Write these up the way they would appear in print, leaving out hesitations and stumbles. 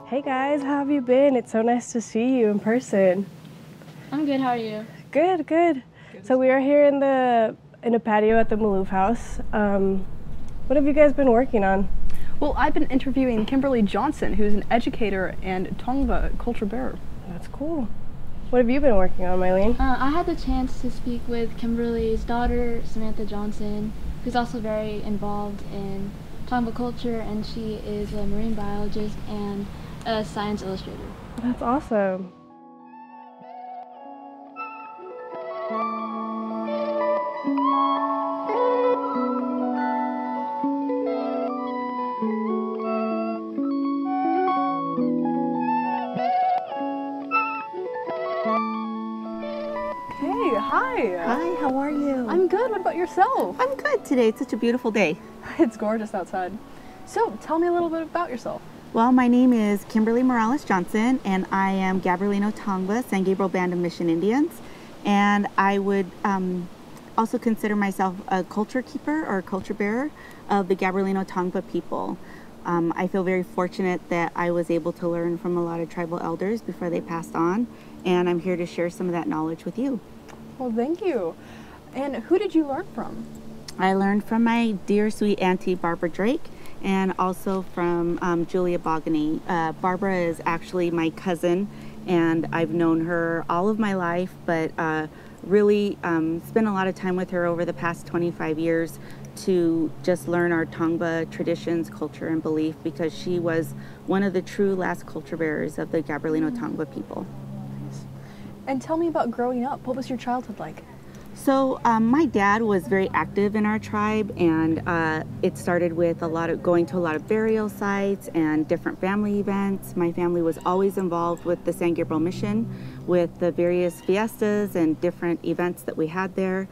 Hey guys, how have you been? It's so nice to see you in person. I'm good, how are you? Good, good. So we are here in a patio at the Maloof house. What have you guys been working on? Well, I've been interviewing Kimberly Johnson, who's an educator and Tongva culture bearer. That's cool. What have you been working on, Mylene? I had the chance to speak with Kimberly's daughter, Samantha Johnson, who's also very involved in Tongva culture, and she is a marine biologist and a science illustrator. That's awesome. Hey, hi. Hi, how are you? I'm good. What about yourself? I'm good today. It's such a beautiful day. It's gorgeous outside. So, tell me a little bit about yourself. Well, my name is Kimberly Morales Johnson, and I am Gabrielino Tongva, San Gabriel Band of Mission Indians. And I would also consider myself a culture keeper or culture bearer of the Gabrielino Tongva people. I feel very fortunate that I was able to learn from a lot of tribal elders before they passed on, and I'm here to share some of that knowledge with you. Well, thank you. And who did you learn from? I learned from my dear sweet auntie Barbara Drake, and also from Julia Bogany. Barbara is actually my cousin, and I've known her all of my life, but really spent a lot of time with her over the past 25 years to just learn our Tongva traditions, culture, and belief, because she was one of the true last culture bearers of the Gabrielino Tongva people. Nice. And tell me about growing up. What was your childhood like? So my dad was very active in our tribe, and it started with going to a lot of burial sites and different family events. My family was always involved with the San Gabriel Mission, with the various fiestas and different events that we had there.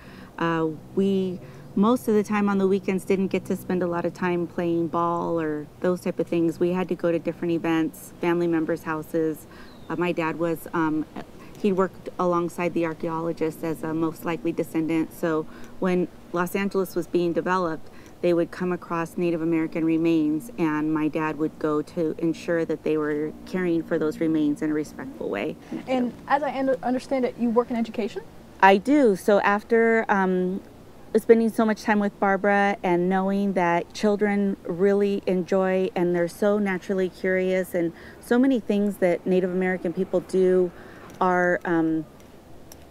We most of the time on the weekends didn't get to spend a lot of time playing ball or those type of things. We had to go to different events, family members' houses. My dad was he worked alongside the archaeologists as a most likely descendant. So when Los Angeles was being developed, they would come across Native American remains, and my dad would go to ensure that they were caring for those remains in a respectful way. And as I understand it, you work in education? I do. So after spending so much time with Barbara and knowing that children really enjoy and they're so naturally curious, and so many things that Native American people do are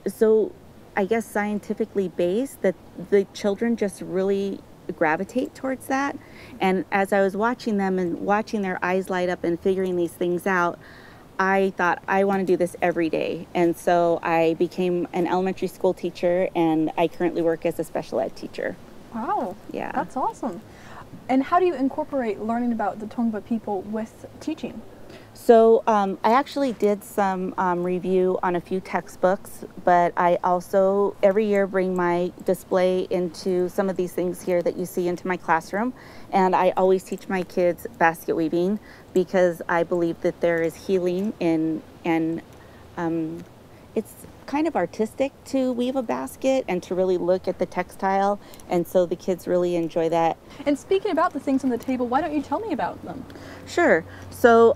so, I guess, scientifically based, that the children just really gravitate towards that. And as I was watching them and watching their eyes light up and figuring these things out, I thought, I want to do this every day. And so I became an elementary school teacher, and I currently work as a special ed teacher. Wow. Yeah. That's awesome. And how do you incorporate learning about the Tongva people with teaching? So I actually did some review on a few textbooks, but I also every year bring my display into some of these things here that you see into my classroom. And I always teach my kids basket weaving, because I believe that there is healing in, and it's kind of artistic to weave a basket and to really look at the textile, and so the kids really enjoy that. And speaking about the things on the table, why don't you tell me about them? Sure. So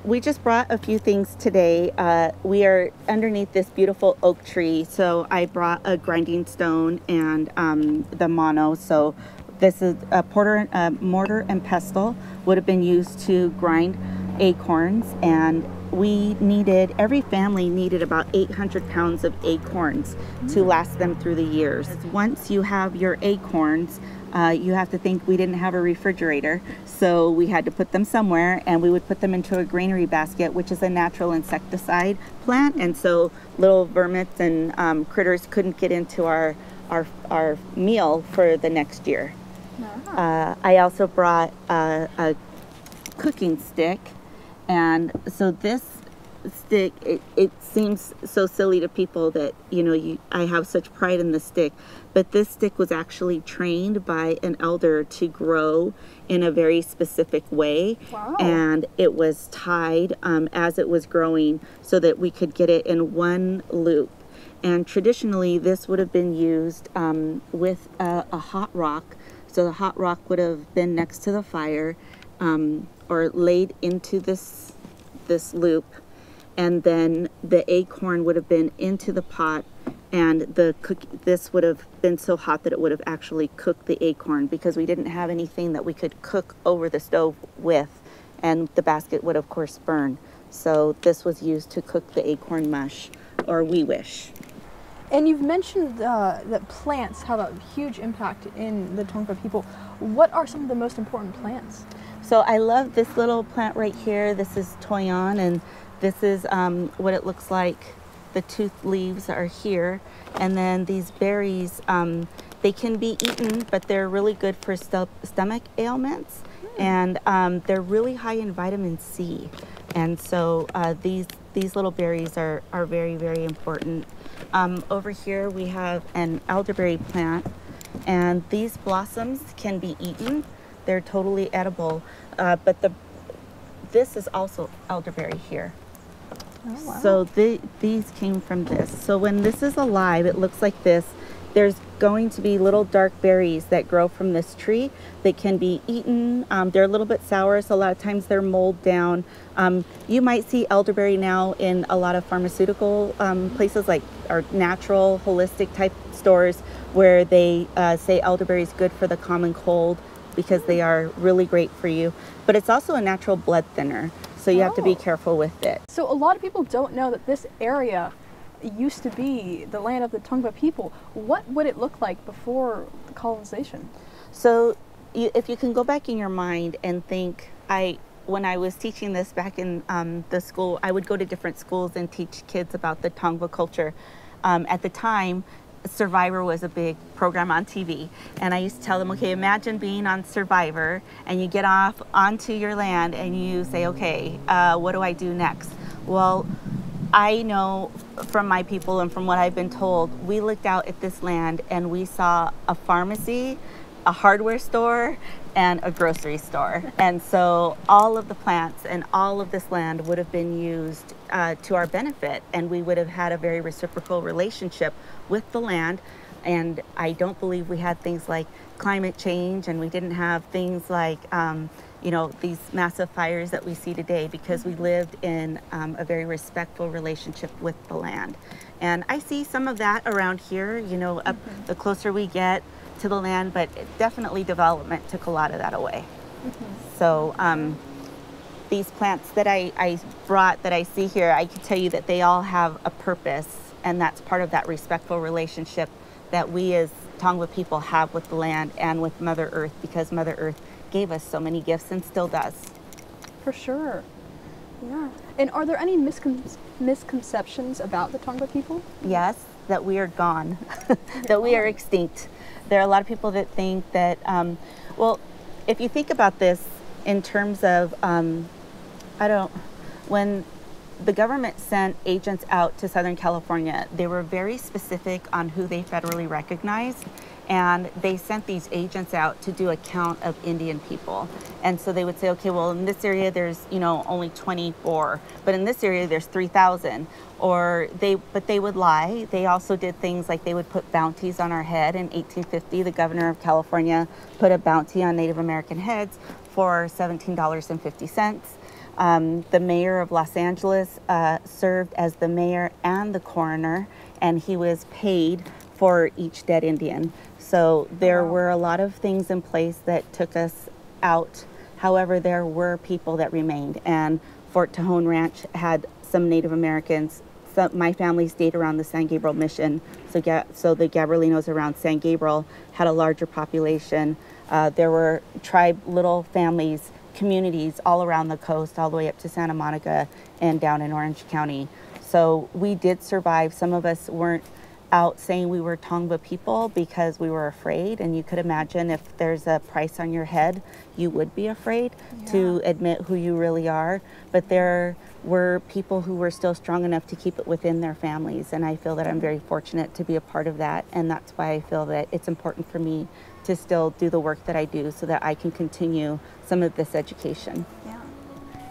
we just brought a few things today. We are underneath this beautiful oak tree, so I brought a grinding stone and the mono. So this is a mortar and pestle would have been used to grind acorns, and every family needed about 800 pounds of acorns to last them through the years. Once you have your acorns, you have to think we didn't have a refrigerator, so we had to put them somewhere, and we would put them into a granary basket, which is a natural insecticide plant, and so little vermits and critters couldn't get into our meal for the next year. I also brought a cooking stick. And so this stick, it seems so silly to people that, I have such pride in the stick, but this stick was actually trained by an elder to grow in a very specific way. Wow. And it was tied as it was growing so that we could get it in one loop. And traditionally, this would have been used with a hot rock. So the hot rock would have been next to the fire, or laid into this this loop, and then the acorn would have been into the pot, and this would have been so hot that it would have actually cooked the acorn, because we didn't have anything that we could cook over the stove with, and the basket would of course burn. So this was used to cook the acorn mush, or wee wish. And you've mentioned that plants have a huge impact in the Tongva people. What are some of the most important plants? So I love this little plant right here. This is toyon, and this is what it looks like. The toothed leaves are here, and then these berries, they can be eaten, but they're really good for stomach ailments, and they're really high in vitamin C, and so these little berries are very, very important. Over here we have an elderberry plant, and these blossoms can be eaten. They're totally edible, but this is also elderberry here. Oh, wow. So these came from this. So when this is alive, it looks like this. There's going to be little dark berries that grow from this tree that can be eaten. They're a little bit sour, so a lot of times they're mold down. You might see elderberry now in a lot of pharmaceutical places, like our natural, holistic type stores, where they say elderberry is good for the common cold because they are really great for you. But it's also a natural blood thinner, so you have to be careful with it. So a lot of people don't know that this area used to be the land of the Tongva people. What would it look like before the colonization? So if you can go back in your mind and think, when I was teaching this back in the school, I would go to different schools and teach kids about the Tongva culture. At the time, Survivor was a big program on TV, and I used to tell them, okay, imagine being on Survivor and you get off onto your land and you say, okay, what do I do next? Well, I know from my people and from what I've been told, we looked out at this land and we saw a pharmacy, a hardware store, and a grocery store. And so all of the plants and all of this land would have been used to our benefit, and we would have had a very reciprocal relationship with the land. And I don't believe we had things like climate change, and we didn't have things like these massive fires that we see today, because we lived in a very respectful relationship with the land. And I see some of that around here, up the closer we get to the land, but definitely development took a lot of that away. So these plants that I brought, that I see here, I can tell you that they all have a purpose, and that's part of that respectful relationship that we as Tongva people have with the land and with Mother Earth, because Mother Earth gave us so many gifts and still does. For sure. Yeah. And are there any misconceptions about the Tongva people? Yes, that we are gone, that we are extinct. There are a lot of people that think that, well, if you think about this in terms of, when the government sent agents out to Southern California, they were very specific on who they federally recognized, and they sent these agents out to do a count of Indian people. And so they would say, okay, well, in this area there's only 24, but in this area there's 3,000. But they would lie. They also did things like they would put bounties on our head. In 1850, the governor of California put a bounty on Native American heads for $17.50. The mayor of Los Angeles served as the mayor and the coroner, and he was paid for each dead Indian. So there were a lot of things in place that took us out. However, there were people that remained, and Fort Tejon Ranch had some Native Americans. So my family stayed around the San Gabriel mission, so the Gabrielinos around San Gabriel had a larger population. There were little families, communities all around the coast, all the way up to Santa Monica and down in Orange County. So we did survive. Some of us weren't out saying we were Tongva people because we were afraid, and you could imagine if there's a price on your head, you would be afraid to admit who you really are. But there were people who were still strong enough to keep it within their families, and I feel that I'm very fortunate to be a part of that, and that's why I feel that it's important for me to still do the work that I do so that I can continue some of this education. Yeah.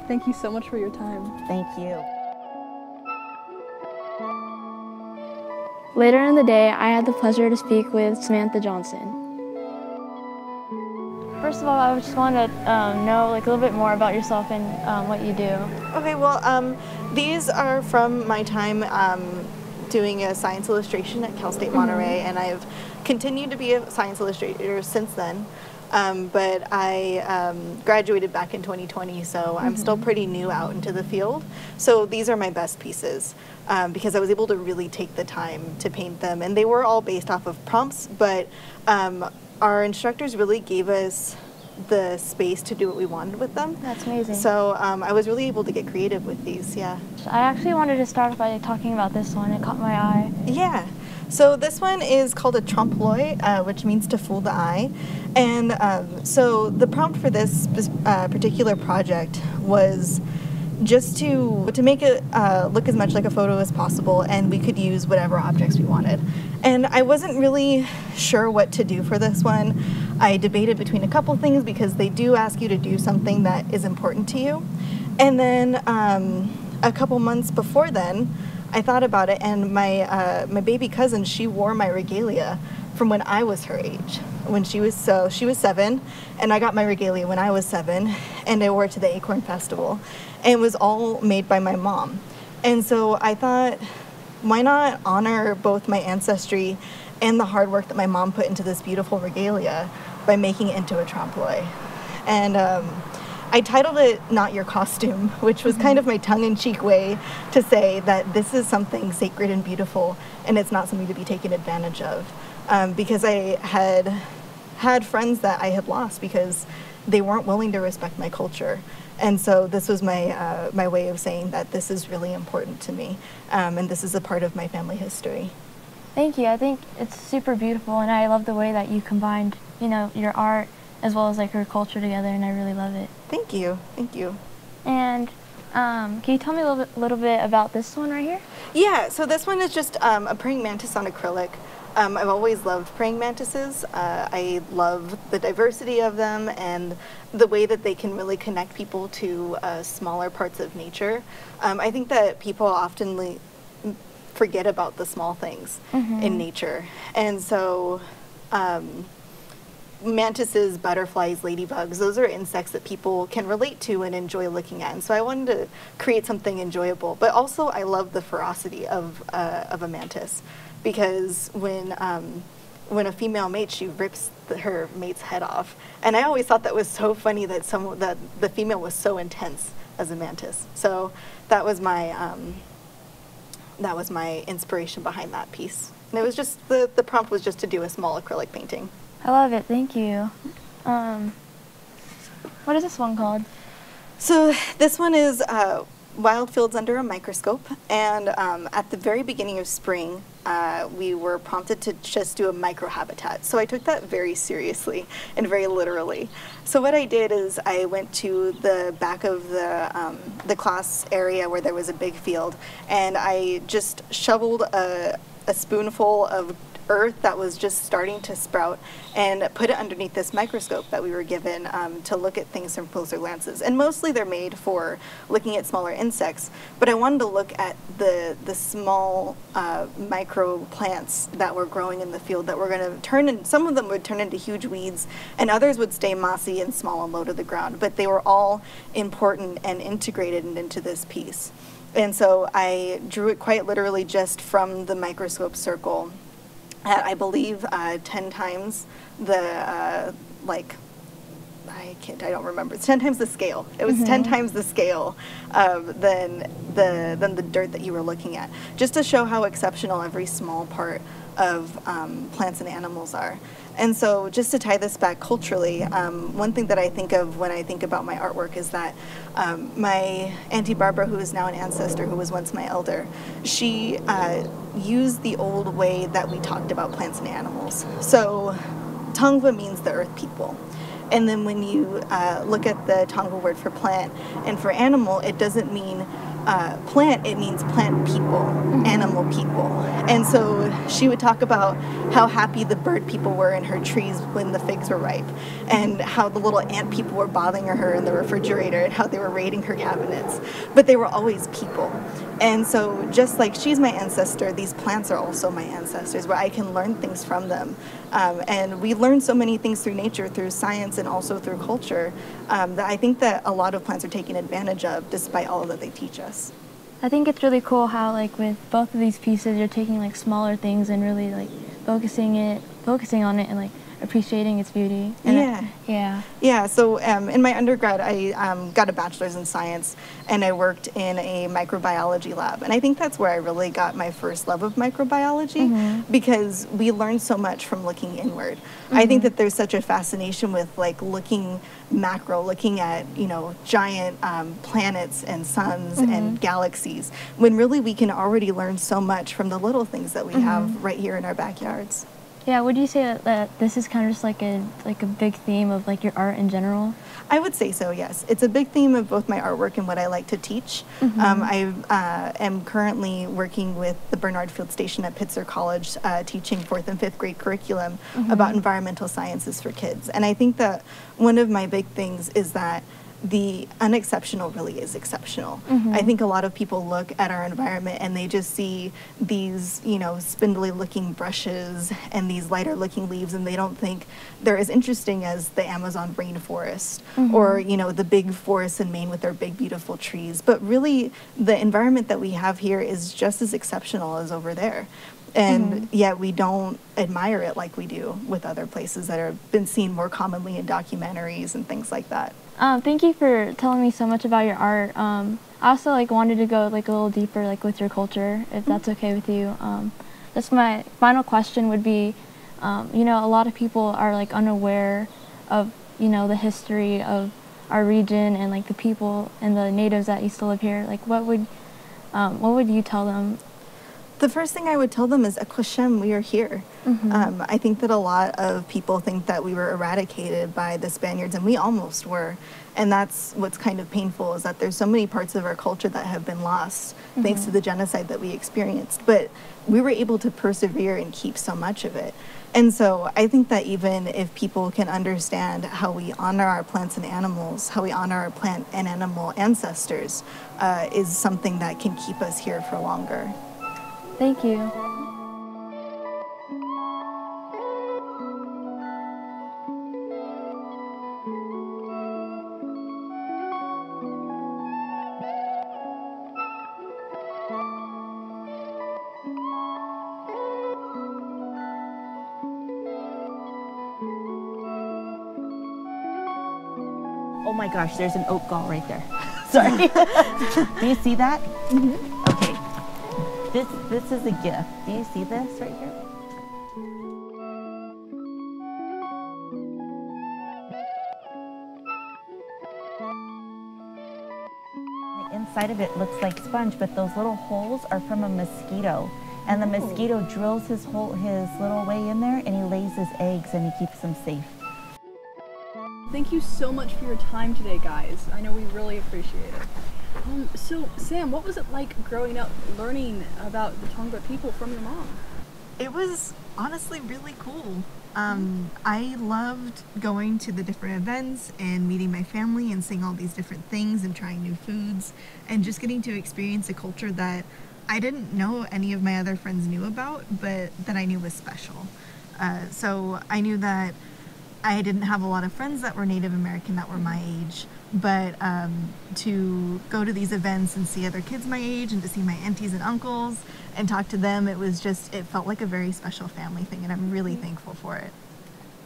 Thank you so much for your time. Thank you. Later in the day, I had the pleasure to speak with Samantha Johnson. All first of all, I just want to know like a little bit more about yourself and what you do. Okay, well, these are from my time doing a science illustration at Cal State Monterey, and I've continued to be a science illustrator since then. But I graduated back in 2020, so I'm still pretty new out into the field. So these are my best pieces because I was able to really take the time to paint them. And they were all based off of prompts, but our instructors really gave us the space to do what we wanted with them. That's amazing. So I was really able to get creative with these, yeah. I actually wanted to start by talking about this one. It caught my eye. Yeah. So this one is called a trompe-l'oeil, which means to fool the eye. And so the prompt for this particular project was just to make it look as much like a photo as possible, and we could use whatever objects we wanted. And I wasn't really sure what to do for this one. I debated between a couple things because they do ask you to do something that is important to you. And then a couple months before then, I thought about it, and my baby cousin, she wore my regalia from when I was her age. When she was 7, and I got my regalia when I was 7, and I wore it to the Acorn Festival, and it was all made by my mom. And so I thought, why not honor both my ancestry and the hard work that my mom put into this beautiful regalia by making it into a trompe-l'oeil. And I titled it Not Your Costume, which was kind of my tongue-in-cheek way to say that this is something sacred and beautiful, and it's not something to be taken advantage of. Because I had friends that I had lost because they weren't willing to respect my culture. And so this was my, my way of saying that this is really important to me, and this is a part of my family history. Thank you. I think it's super beautiful, and I love the way that you combined, you know, your art as well as like your culture together, and I really love it. Thank you. Thank you. And can you tell me a little bit about this one right here? Yeah, so this one is just a praying mantis on acrylic. I've always loved praying mantises. I love the diversity of them and the way that they can really connect people to smaller parts of nature. I think that people often forget about the small things in nature. And so mantises, butterflies, ladybugs, those are insects that people can relate to and enjoy looking at. And so I wanted to create something enjoyable. But also I love the ferocity of a mantis, because when a female mates, she rips her mate's head off. And I always thought that was so funny that that the female was so intense as a mantis. So that was my inspiration behind that piece. And it was just the prompt was just to do a small acrylic painting. I love it. Thank you. What is this one called? So this one is Wild Fields Under a Microscope. And at the very beginning of spring, we were prompted to just do a microhabitat. So I took that very seriously and very literally. So what I did is I went to the back of the class area where there was a big field, and I just shoveled a spoonful of earth that was just starting to sprout and put it underneath this microscope that we were given to look at things from closer lenses. And mostly they're made for looking at smaller insects, but I wanted to look at the small micro plants that were growing in the field that were going to turn in, some of them would turn into huge weeds and others would stay mossy and small and low to the ground, but they were all important and integrated into this piece. And so I drew it quite literally just from the microscope circle at, I believe, 10 times the, I don't remember. It's 10 times the scale. It was 10 times the scale than the dirt that you were looking at, just to show how exceptional every small part of plants and animals are. And so just to tie this back culturally, one thing that I think of when I think about my artwork is that my Auntie Barbara, who is now an ancestor, who was once my elder, she used the old way that we talked about plants and animals. So Tongva means the earth people. And then when you look at the Tongva word for plant and for animal, it doesn't mean plant, it means plant people, animal people. And so she would talk about how happy the bird people were in her trees when the figs were ripe, and how the little ant people were bothering her in the refrigerator, and how they were raiding her cabinets. But they were always people. And so just like she's my ancestor, these plants are also my ancestors, where I can learn things from them. And we learn so many things through nature, through science, and also through culture, that I think that a lot of plants are taken advantage of despite all that they teach us. I think it's really cool how, like, with both of these pieces, you're taking like smaller things and really like focusing on it and like appreciating its beauty. And Yeah, so in my undergrad, I got a bachelor's in science, and I worked in a microbiology lab. And I think that's where I really got my first love of microbiology, because we learn so much from looking inward. I think that there's such a fascination with like looking macro, looking at, you know, giant planets and suns and galaxies, when really we can already learn so much from the little things that we have right here in our backyards. Yeah, would you say that this is kind of just like a big theme of like your art in general? I would say so, yes. It's a big theme of both my artwork and what I like to teach. I am currently working with the Bernard Field Station at Pitzer College, teaching 4th and 5th grade curriculum about environmental sciences for kids. And I think that one of my big things is that the unexceptional really is exceptional. I think a lot of people look at our environment and they just see these, you know, spindly looking brushes and these lighter looking leaves, and they don't think they're as interesting as the Amazon rainforest or, you know, the big forests in Maine with their big beautiful trees. But really the environment that we have here is just as exceptional as over there. And yet we don't admire it like we do with other places that have been seen more commonly in documentaries and things like that. Thank you for telling me so much about your art. I also like wanted to go like a little deeper like with your culture, if that's okay with you. Just my final question would be, you know, a lot of people are like unaware of, you know, the history of our region and like the people and the natives that used to live here. Like what would you tell them? The first thing I would tell them is Akweshem, we are here. I think that a lot of people think that we were eradicated by the Spaniards, and we almost were. And that's what's kind of painful, is that there's so many parts of our culture that have been lost thanks to the genocide that we experienced. But we were able to persevere and keep so much of it. And so I think that even if people can understand how we honor our plants and animals, how we honor our plant and animal ancestors, is something that can keep us here for longer. Thank you. Oh my gosh, there's an oak gall right there. Sorry. Do you see that? Okay. This is a gift. Do you see this right here? The inside of it looks like sponge, but those little holes are from a mosquito. And the mosquito drills his little way in there, and he lays his eggs and he keeps them safe. Thank you so much for your time today, guys. I know we really appreciate it. So, Sam, what was it like growing up learning about the Tongva people from your mom? It was honestly really cool. I loved going to the different events and meeting my family and seeing all these different things and trying new foods and just getting to experience a culture that I didn't know any of my other friends knew about, but that I knew was special. So I knew that I didn't have a lot of friends that were Native American that were my age, but to go to these events and see other kids my age and to see my aunties and uncles and talk to them, it felt like a very special family thing, and I'm really thankful for it.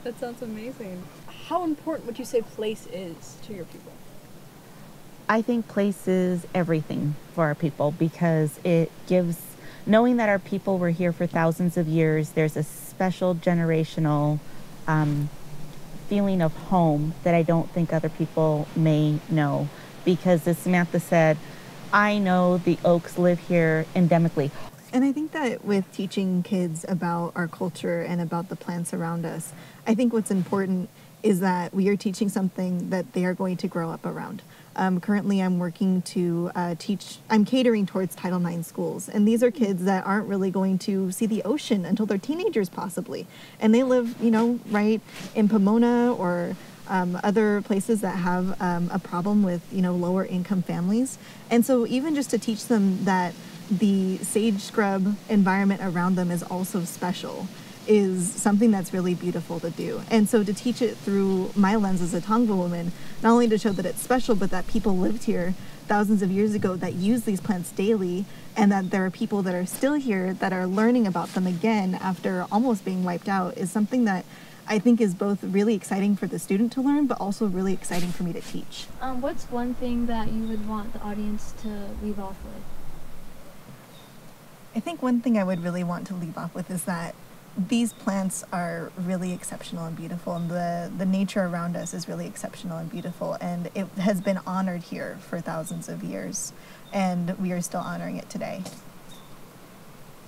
That sounds amazing. How important would you say place is to your people? I think place is everything for our people, because it gives, knowing that our people were here for thousands of years, there's a special generational feeling of home that I don't think other people may know, because as Samantha said, I know the oaks live here endemically. And I think that with teaching kids about our culture and about the plants around us, I think what's important is that we are teaching something that they are going to grow up around. Currently, I'm working to I'm catering towards Title IX schools. And these are kids that aren't really going to see the ocean until they're teenagers, possibly. And they live, right in Pomona or other places that have a problem with, lower income families. And so even just to teach them that the sage scrub environment around them is also special is something that's really beautiful to do. And so to teach it through my lens as a Tongva woman, not only to show that it's special, but that people lived here thousands of years ago that use these plants daily, and that there are people that are still here that are learning about them again after almost being wiped out, is something that I think is both really exciting for the student to learn, but also really exciting for me to teach. What's one thing that you would want the audience to leave off with? I think one thing I would really want to leave off with is that these plants are really exceptional and beautiful, and the nature around us is really exceptional and beautiful, and it has been honored here for thousands of years, and we are still honoring it today.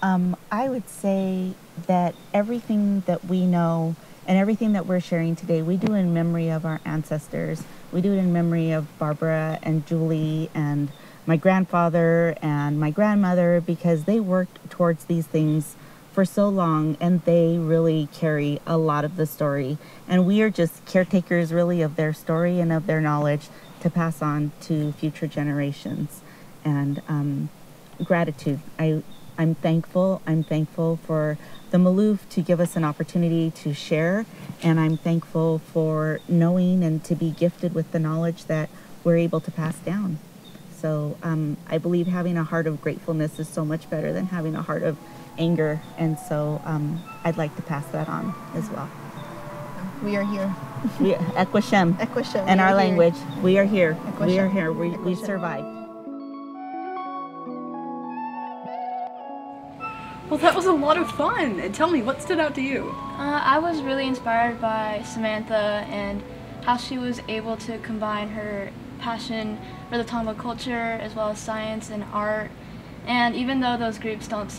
I would say that everything that we know and everything that we're sharing today, we do in memory of our ancestors. We do it in memory of Barbara and Julie and my grandfather and my grandmother, because they worked towards these things for so long, and they really carry a lot of the story. And we are just caretakers really of their story and of their knowledge to pass on to future generations. And gratitude. I'm thankful. I'm thankful for the Maloof to give us an opportunity to share, and I'm thankful for knowing and to be gifted with the knowledge that we're able to pass down. So I believe having a heart of gratefulness is so much better than having a heart of anger, and so I'd like to pass that on as well. We are here. Equishem. Equishem. In our language, we are here. Equishem. We are here. We Equishem. survived. Well, that was a lot of fun. And tell me, what stood out to you? I was really inspired by Samantha and how she was able to combine her passion for the Tongva culture as well as science and art. And even though those groups don't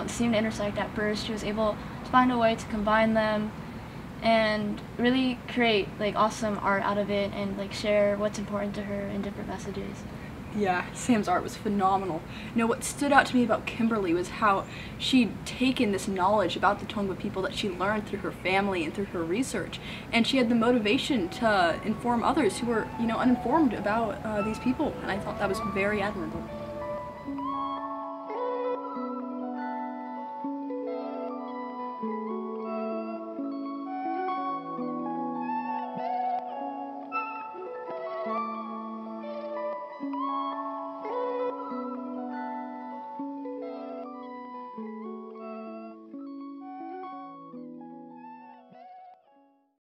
seem to intersect at first, she was able to find a way to combine them and really create like awesome art out of it, and like share what's important to her in different messages. Yeah, Sam's art was phenomenal. You know, what stood out to me about Kimberly was how she'd taken this knowledge about the Tongva people that she learned through her family and through her research, and she had the motivation to inform others who were, you know, uninformed about these people, and I thought that was very admirable.